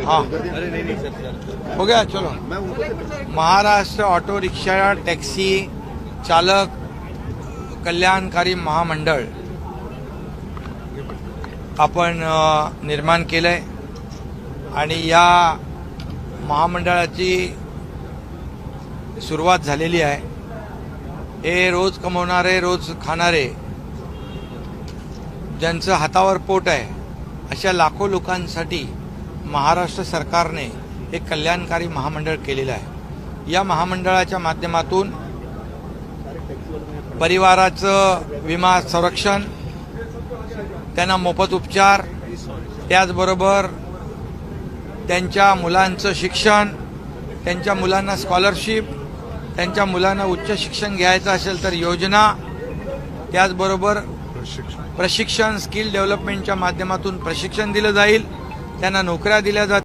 हाँ हो गया चलो। महाराष्ट्र ऑटो रिक्षा टॅक्सी चालक कल्याणकारी महामंडळ आपण निर्माण केलंय आणि या महामंडळाची सुरुवात झालेली आहे। हे रोज कमवणारे रोज खाणारे ज्यांचं हातावर पोट आहे अशा लाखो लोकांसाठी महाराष्ट्र सरकारने एक कल्याणकारी महामंडळ केलेलं आहे। या महामंडळाच्या माध्यमातून परिवाराचं विमा संरक्षण, त्यांना मोफत उपचार, त्याचबरोबर त्यांच्या मुलांचं शिक्षण, त्यांच्या मुलांना स्कॉलरशिप, त्यांच्या मुलांना उच्च शिक्षण घ्यायचं असेल तर योजना, त्याचबरोबर प्रशिक्षण स्किल डेव्हलपमेंटच्या माध्यमातून प्रशिक्षण दिलं जाईल, त्यांना नोकऱ्या दिल्या जातील।